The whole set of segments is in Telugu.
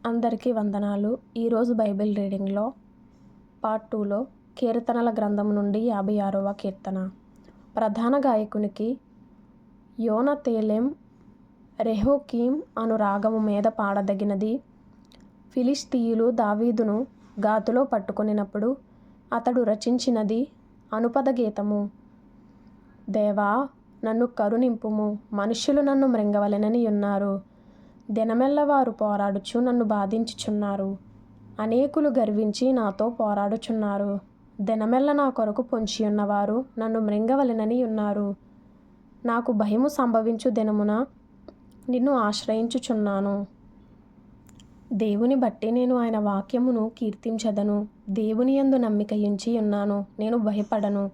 అందరికీ వందనాలు. ఈరోజు బైబిల్ రీడింగ్లో పార్ట్ 2లో కీర్తనల గ్రంథం నుండి 56వ కీర్తన. ప్రధాన గాయకునికి యోనతేలెం రెహోకీం అను రాగము మీద పాడదగినది. ఫిలిష్తీయులు దావీదును గాతులో పట్టుకొనినప్పుడు అతడు రచించినది అనుపద గీతము. దేవా, నన్ను కరుణింపుము, మనుష్యులు నన్ను మృంగవలెనని యున్నారు. దినమెల్ల వారు పోరాడుచు నన్ను బాధించుచున్నారు. అనేకులు గర్వించి నాతో పోరాడుచున్నారు. దినమెల్ల నా కొరకు పొంచియున్నవారు నన్ను మృంగవలెనని యున్నారు. నాకు భయము సంభవించు దినమున నిన్ను ఆశ్రయించుచున్నాను. దేవుని బట్టి నేను ఆయన వాక్యమును కీర్తించెదను. దేవుని యందు నమ్మిక ఉంచి ఉన్నాను, నేను భయపడను.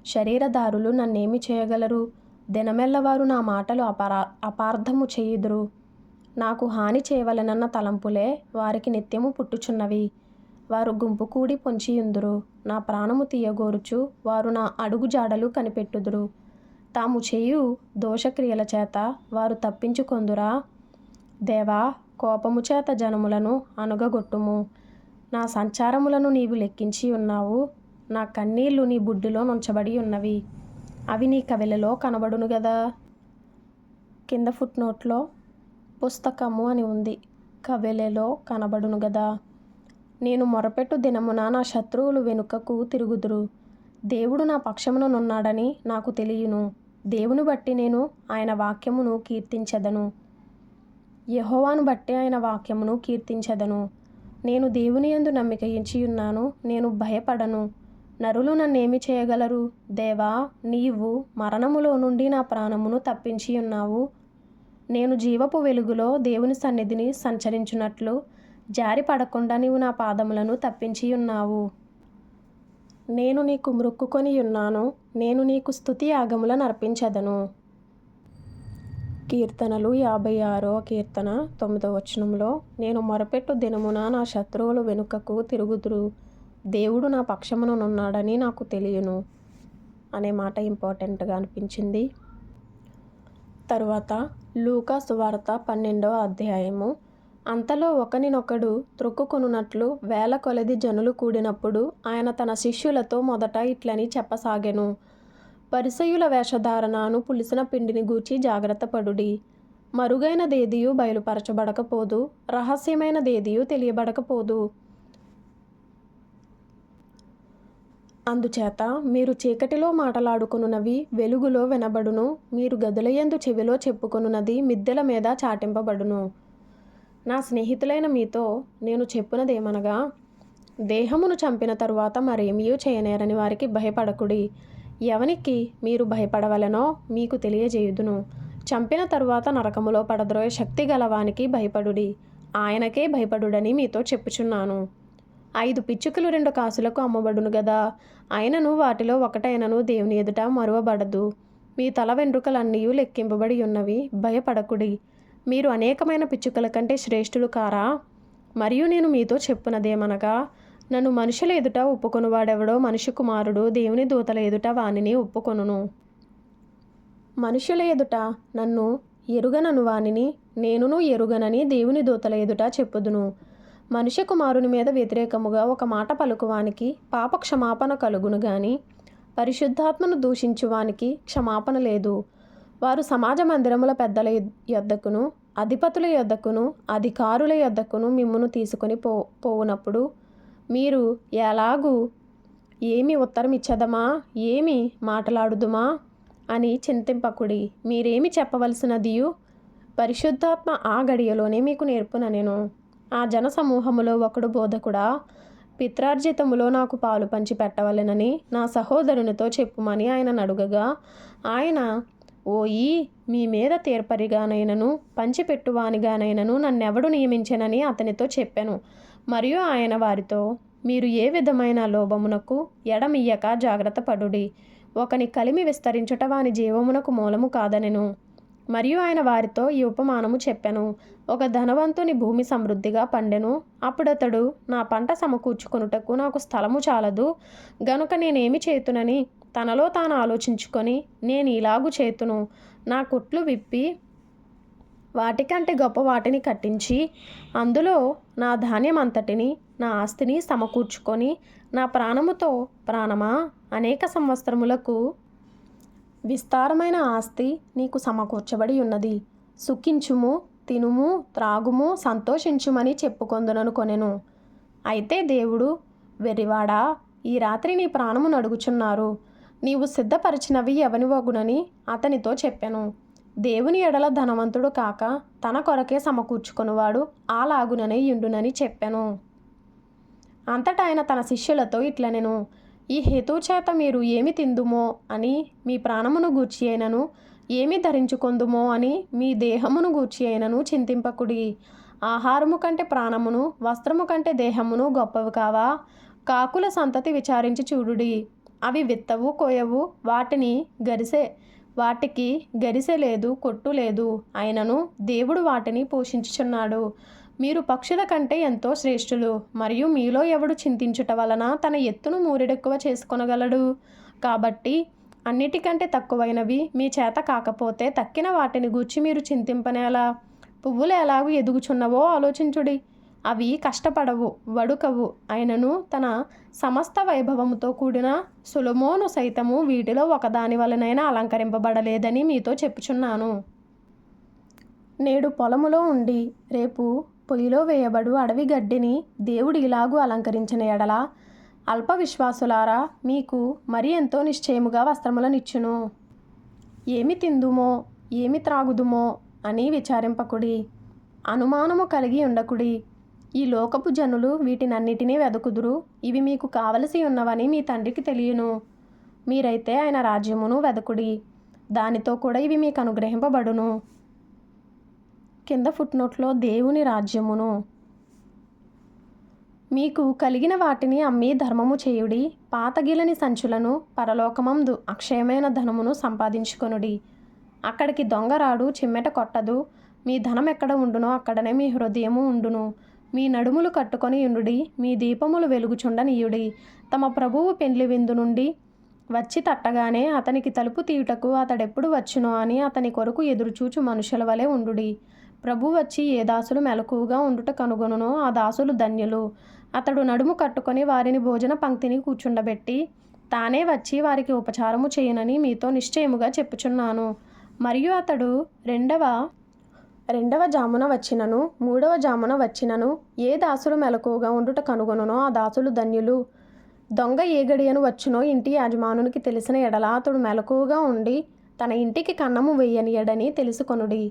శరీరధారులు నన్నేమి చేయగలరు? దినమెల్ల వారు నా మాటలు అపార్థము చేయుదురు. నాకు హాని చేయవలెనన్న తలంపులే వారికి నిత్యము పుట్టుచున్నవి. వారు గుంపు కూడి పొంచియుందురు. నా ప్రాణము తీయగోరుచు వారు నా అడుగు జాడలు కనిపెట్టుదురు. తాము చేయు దోషక్రియల చేత వారు తప్పించుకొందురా? దేవా, కోపము చేత జనములను అణగగొట్టుము. నా సంచారములను నీవు లెక్కించి ఉన్నావు. నా కన్నీళ్లు నీ బుడ్డిలో నుంచబడి ఉన్నవి. అవి నీ కవిలలో కనబడును గదా. కింద ఫుట్నోట్లో పుస్తకము అని ఉంది. కవెలెలో కనబడును గదా. నేను మొరపెట్టు దినమున నా శత్రువులు వెనుకకు తిరుగుదురు. దేవుడు నా పక్షముననున్నాడని నాకు తెలియను. దేవుని బట్టి నేను ఆయన వాక్యమును కీర్తించెదను. యెహోవాను బట్టి ఆయన వాక్యమును కీర్తించెదను. నేను దేవుని యందు నమ్మిక ఉంచి ఉన్నాను, నేను భయపడను. నరులు నన్నేమి చేయగలరు? దేవా, నీవు మరణములో నుండి నా ప్రాణమును తప్పించి ఉన్నావు. నేను జీవపు వెలుగులో దేవుని సన్నిధిని సంచరించున్నట్లు జారి పడకుండా నీవు నా పాదములను తప్పించి ఉన్నావు. నేను నీకు మ్రొక్కుకొని ఉన్నాను. నేను నీకు స్తుతి యాగములను అర్పించెదను. కీర్తనలు 56వ కీర్తన 9వ వచనంలో, నేను మొరపెట్టు దినమున నా శత్రువులు వెనుకకు తిరుగుదురు. దేవుడు నా పక్షముననున్నాడని నాకు తెలియను అనే మాట ఇంపార్టెంట్గా అనిపించింది. తరువాత లూకా సువార్త 12వ అధ్యాయము. అంతలో ఒకనినొకడు త్రొక్కుకొనున్నట్లు వేల కొలది జనులు కూడినప్పుడు ఆయన తన శిష్యులతో మొదట ఇట్లని చెప్పసాగెను. పరిసయ్యుల వేషధారణను పులిసిన పిండిని గూర్చి జాగ్రత్త పడుడి. మరుగైనదేదియు బయలుపరచబడకపోదు, రహస్యమైనదేదియు తెలియబడకపోదు. అందుచేత మీరు చీకటిలో మాటలాడుకొనున్నవి వెలుగులో వినబడును. మీరు గదులయందు చెవిలో చెప్పుకొనున్నది మిద్దెల మీద చాటింపబడును. నా స్నేహితులైన మీతో నేను చెప్పునదేమనగా, దేహమును చంపిన తరువాత మరేమియూ చేయనేరని వారికి భయపడకుడి. ఎవనికి మీరు భయపడవలెనో మీకు తెలియజేయుదును. చంపిన తరువాత నరకములో పడద్రోయ శక్తి గలవానికి భయపడుడి. ఆయనకే భయపడుడని మీతో చెప్పుచున్నాను. 5 పిచ్చుకలు 2 కాసులకు అమ్మబడును గదా. అయినను వాటిలో ఒకటైనను దేవుని ఎదుట మరువబడదు. మీ తల వెంట్రుకలన్నీ లెక్కింపబడి ఉన్నవి. భయపడకుడి. మీరు అనేకమైన పిచ్చుకల కంటే శ్రేష్ఠులు కారా? మరియు నేను మీతో చెప్పునదేమనగా, నన్ను మనుషుల ఎదుట ఒప్పుకొనువాడెవడో మనుష్య కుమారుడు దేవుని దూతల ఎదుట వానిని ఒప్పుకొనును. మనుషుల ఎదుట నన్ను ఎరుగనను వానిని నేనును ఎరుగనని దేవుని దూతల ఎదుట చెప్పుదును. మనుష్య కుమారుని మీద వ్యతిరేకముగా ఒక మాట పలుకువానికి పాప క్షమాపణ కలుగును గాని పరిశుద్ధాత్మను దూషించువానికి క్షమాపణ లేదు. వారు సమాజ మందిరముల పెద్దల యొద్దకును అధిపతుల యొద్దకును అధికారుల యొద్దకును మిమ్మును తీసుకొని పోవునప్పుడు మీరు ఎలాగూ ఏమి ఉత్తరం ఇచ్చదమా, ఏమి మాట్లాడుదుమా అని చింతింపకుడి. మీరేమి చెప్పవలసినదియు పరిశుద్ధాత్మ ఆ గడియలోనే మీకు నేర్పుననెను. ఆ జన సమూహములో ఒకడు బోధకుడా, పిత్రార్జితములో నాకు పాలు పంచి పెట్టవలెనని నా సహోదరునితో చెప్పుమని ఆయన అడుగగా, ఆయన, ఓయి, మీ మీద తీర్పరిగానైనను పంచిపెట్టువానిగానైనను నన్నెవడు నియమించెనని అతనితో చెప్పెను. మరియు ఆయన వారితో, మీరు ఏ విధమైన లోభమునకు ఎడమియ్యక జాగ్రత్త పడుడి. ఒకని కలిమి విస్తరించుట వాని జీవమునకు మూలము కాదనెను. మరియు ఆయన వారితో ఈ ఉపమానము చెప్పెను. ఒక ధనవంతుని భూమి సమృద్ధిగా పండెను. అప్పుడతడు, నా పంట సమకూర్చుకొనుటకు నాకు స్థలము చాలదు గనుక నేనేమి చేతునని తనలో తాను ఆలోచించుకొని, నేను ఇలాగు చేతును, నా కొట్లు విప్పి వాటికంటే గొప్ప వాటిని కట్టించి అందులో నా ధాన్యం అంతటిని, నా ఆస్తిని సమకూర్చుకొని, నా ప్రాణముతో ప్రాణమా, అనేక సంవత్సరములకు విస్తారమైన ఆస్తి నీకు సమకూర్చబడి ఉన్నది. సుఖించుము, తినుము, త్రాగుము, సంతోషించుమని చెప్పుకొందుననుకొనెను. అయితే దేవుడు, వెర్రివాడా, ఈ రాత్రి నీ ప్రాణమును అడుగుచున్నారు. నీవు సిద్ధపరిచినవి ఎవనివగునని అతనితో చెప్పెను. దేవుని ఎడల ధనవంతుడు కాక తన కొరకే సమకూర్చుకొనువాడు అలాగుననే యుండునని చెప్పెను. అంతటా ఆయన తన శిష్యులతో ఇట్లనెను, ఈ హేతువు చేత మీరు ఏమి తిందుమో అని మీ ప్రాణమును గూర్చి అయినను, ఏమి ధరించుకొందుమో అని మీ దేహమును గూర్చి అయినను చింతింపకుడి. ఆహారము కంటే ప్రాణమును, వస్త్రము కంటే దేహమును గొప్పవి కావా? కాకుల సంతతి విచారించి చూడుడి. అవి విత్తవు, కోయవు, వాటికి గరిసె లేదు, కొట్టు లేదు, అయినను దేవుడు వాటిని పోషించుచున్నాడు. మీరు పక్షుల కంటే ఎంతో శ్రేష్ఠులు. మరియు మీలో ఎవడు చింతించుట వలన తన ఎత్తును మూరెడెక్కువ చేసుకొనగలడు? కాబట్టి అన్నిటికంటే తక్కువైనవి మీ చేత కాకపోతే తక్కిన వాటిని గూర్చి మీరు చింతింపనేలా? పువ్వులు ఎలాగూ ఎదుగుచున్నవో ఆలోచించుడి. అవి కష్టపడవు, వడుకవు, అయినను తన సమస్త వైభవముతో కూడిన సొలొమోను సైతము వీటిలో ఒకదాని వలనైనా అలంకరింపబడలేదని మీతో చెప్పుచున్నాను. నేడు పొలములో ఉండి రేపు పొయ్యిలో వేయబడు అడవి గడ్డిని దేవుడు ఇలాగూ అలంకరించిన ఎడల, అల్ప విశ్వాసులారా, మీకు మరి ఎంతో నిశ్చయముగా వస్త్రములనిచ్చును. ఏమి తిందుమో, ఏమి త్రాగుదుమో అని విచారింపకుడి, అనుమానము కలిగి ఉండకుడి. ఈ లోకపు జనులు వీటినన్నిటినీ వెదకుదురు. ఇవి మీకు కావలసి ఉన్నవని మీ తండ్రికి తెలియను. మీరైతే ఆయన రాజ్యమును వెదకుడి, దానితో కూడా ఇవి మీకు అనుగ్రహింపబడును. కింద ఫుట్నోట్లో దేవుని రాజ్యమును. మీకు కలిగిన వాటిని అమ్మి ధర్మము చేయుడి. పాతగిలని సంచులను, పరలోకమందు అక్షయమైన ధనమును సంపాదించుకొనుడి. అక్కడికి దొంగరాడు, చిమ్మెట కొట్టదు. మీ ధనం ఎక్కడ ఉండునో అక్కడనే మీ హృదయము ఉండును. మీ నడుములు కట్టుకొని ఉండుడి. మీ దీపములు వెలుగుచుండనీయుడి. తమ ప్రభువు పెండ్లి విందు నుండి వచ్చి తట్టగానే అతనికి తలుపు తీయుటకు అతడెప్పుడు వచ్చునో అని అతని కొరకు ఎదురుచూచు మనుషుల వలె ఉండుడి. ప్రభు వచ్చి ఏ దాసులు మెలకువగా ఉండుట కనుగొనునో ఆ దాసులు ధన్యులు. అతడు నడుము కట్టుకొని వారిని భోజన పంక్తిని కూర్చుండబెట్టి తానే వచ్చి వారికి ఉపచారము చేయనని మీతో నిశ్చయముగా చెప్పుచున్నాను. మరియు అతడు రెండవ జామున వచ్చినను, మూడవ జామున వచ్చినను ఏ దాసులు మెలకువగా ఉండుట కనుగొనునో ఆ దాసులు ధన్యులు. దొంగ ఏ గడియను వచ్చునో ఇంటి యజమానునికి తెలిసిన ఎడల అతడు మెలకువగా ఉండి తన ఇంటికి కన్నము వేయనియడని తెలుసుకొనుడి.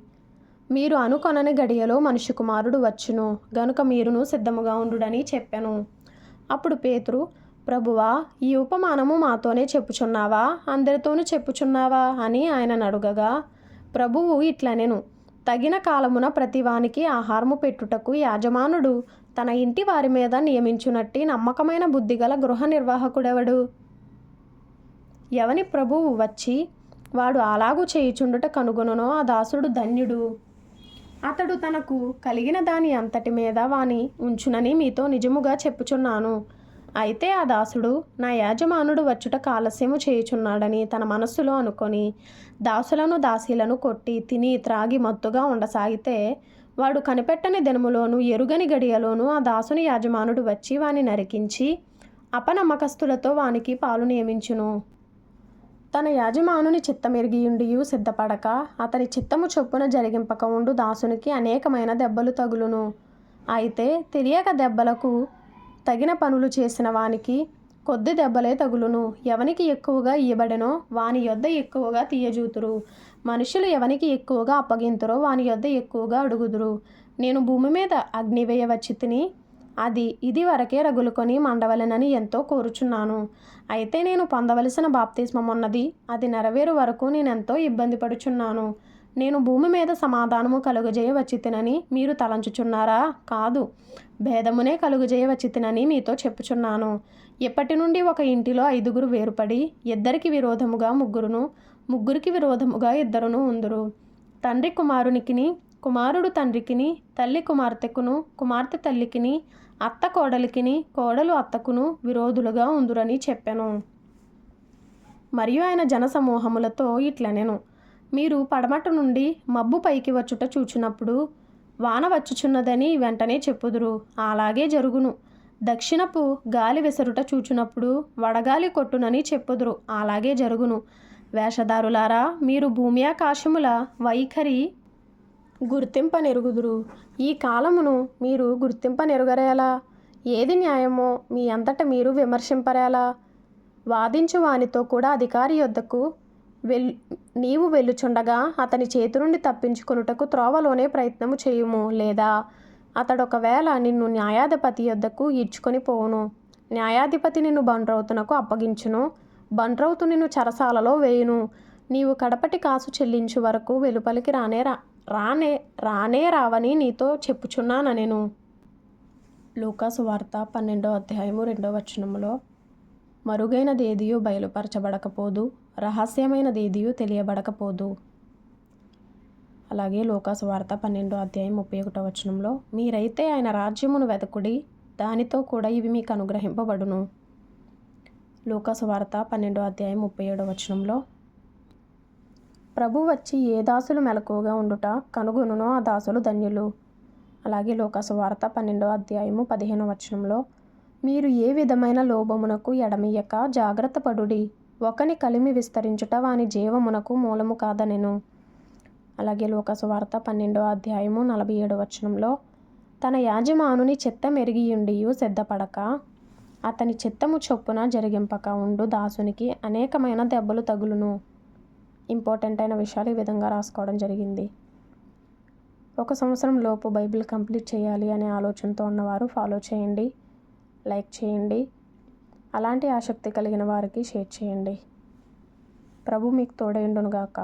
మీరు అనుకొనని గడియలో మనుష్య కుమారుడు వచ్చును, గనుక మీరును సిద్ధముగా ఉండుడని చెప్పెను. అప్పుడు పేతురు, ప్రభువా, ఈ ఉపమానము మాతోనే చెప్పుచున్నావా, అందరితోనూ చెప్పుచున్నావా అని ఆయనను అడుగగా, ప్రభువు ఇట్లనెను, తగిన కాలమున ప్రతివానికి ఆహారము పెట్టుటకు యాజమానుడు తన ఇంటి వారి మీద నియమించునట్టి నమ్మకమైన బుద్ధిగల గృహ నిర్వాహకుడెవడు? ఎవని ప్రభువు వచ్చి వాడు అలాగూ చేయుచుండుట కనుగొనునో ఆ దాసుడు ధన్యుడు. అతడు తనకు కలిగిన దాని అంతటి మీద వాని ఉంచునని మీతో నిజముగా చెప్పుచున్నాను. అయితే ఆ దాసుడు నా యాజమానుడు వచ్చుట ఆలస్యము చేయుచున్నాడని తన మనస్సులో అనుకొని దాసులను దాసీలను కొట్టి తిని త్రాగి మత్తుగా ఉండసాగితే, వాడు కనిపెట్టని దినములోను ఎరుగని గడియలోను ఆ దాసుని యాజమానుడు వచ్చి వాని నరికించి అపనమ్మకస్తులతో వానికి పాలు నియమించును. తన యాజమానుని చిత్తమెరిగియుండియు సిద్ధపడక అతని చిత్తము చొప్పున జరిగింపక ఉండు దాసునికి అనేకమైన దెబ్బలు తగులును. అయితే తెలియక దెబ్బలకు తగిన పనులు చేసిన వానికి కొద్ది దెబ్బలే తగులును. ఎవనికి ఎక్కువగా ఇయ్యబడెనో వాని యొద్ద ఎక్కువగా తీయజూతురు. మనుషులు ఎవనికి ఎక్కువగా అప్పగింతురో వాని యొద్ద ఎక్కువగా అడుగుదురు. నేను భూమి మీద అగ్ని వేయవచ్చి తిని ఇది వరకే రగులుకొని మండవలెనని ఎంతో కోరుచున్నాను. అయితే నేను పొందవలసిన బాప్తిస్మమున్నది, అది నెరవేరు వరకు నేనెంతో ఇబ్బంది పడుచున్నాను. నేను భూమి మీద సమాధానము కలుగజేయవచ్చి తినని మీరు తలంచుచున్నారా? కాదు, భేదమునే కలుగజేయవచ్చి తినని మీతో చెప్పుచున్నాను. ఎప్పటి నుండి ఒక ఇంటిలో 5 వేరుపడి ఇద్దరికి విరోధముగా ముగ్గురికి విరోధముగా 2 ఉందురు. తండ్రి కుమారునికిని, కుమారుడు తండ్రికిని, తల్లి కుమార్తెకును, కుమార్తె తల్లికిని, అత్త కోడలికిని, కోడలు అత్తకును విరోధులుగా ఉందురని చెప్పెను. మరియు ఆయన జనసమూహములతో ఇట్లనెను, మీరు పడమట నుండి మబ్బు పైకి వచ్చుట చూచినప్పుడు వాన వచ్చుచున్నదని వెంటనే చెప్పుదురు, అలాగే జరుగును. దక్షిణపు గాలి విసరుట చూచునప్పుడు వడగాలి కొట్టునని చెప్పుదురు, అలాగే జరుగును. వేషధారులారా, మీరు భూమి ఆకాశముల వైఖరి గుర్తింపనెరుగుదురు. ఈ కాలమును మీరు గుర్తింపనెరుగరేలా? ఏది న్యాయమో మీ అంతట మీరు విమర్శింపరేలా? వాదించు వానితో కూడా అధికారి యొద్దకు నీవు వెళ్ళుచుండగా అతని చేతి నుండి తప్పించుకొనుటకు త్రోవలోనే ప్రయత్నము చేయుము, లేదా అతడొకవేళ నిన్ను న్యాయాధిపతి యొద్దకు ఈడ్చుకొని పోవును. న్యాయాధిపతి నిన్ను బండ్రౌతునకు అప్పగించును, బండ్రౌతు నిన్ను చెరసాలలో వేయును. నీవు కడపటి కాసు చెల్లించు వరకు వెలుపలికి రానే రావని నీతో చెప్పుచున్నానెను. లూకాసు వార్త 12వ అధ్యాయము 2వ వచనములో, మరుగైనదేదియు బయలుపరచబడకపోదు, రహస్యమైనదేదియు తెలియబడకపోదు. అలాగే లూకాసు వార్త 12వ అధ్యాయం 31వ వచనంలో, మీరైతే ఆయన రాజ్యమును వెతకుడి, దానితో కూడా ఇవి మీకు అనుగ్రహింపబడును. లూకాసు వార్త 12వ అధ్యాయం 37వ వచనంలో, ప్రభు వచ్చి ఏ దాసులు మెలకువగా ఉండుట కనుగొనునో ఆ దాసులు ధన్యులు. అలాగే లూకాసు వార్త 12వ అధ్యాయము 15వ వచనంలో, మీరు ఏ విధమైన లోభమునకు ఎడమియ్యక జాగ్రత్త పడుడి, ఒకని కలిమి విస్తరించుట వాని జీవమునకు మూలము కాదనెను. అలాగే లూకాసు వార్త 12వ అధ్యాయము 47వ వచనంలో, తన యాజమానుని చిత్తం ఎరిగియుండియు సిద్ధపడక అతని చిత్తము చొప్పున జరిగింపక ఉండు దాసునికి అనేకమైన దెబ్బలు తగులును. ఇంపార్టెంట్ అయిన విషయాలు ఈ విధంగా రాసుకోవడం జరిగింది. 1 సంవత్సరం లోపు బైబిల్ కంప్లీట్ చేయాలి అనే ఆలోచనతో ఉన్నవారు ఫాలో చేయండి, లైక్ చేయండి. అలాంటి ఆసక్తి కలిగిన వారికి షేర్ చేయండి. ప్రభు మీకు తోడైండును గాక.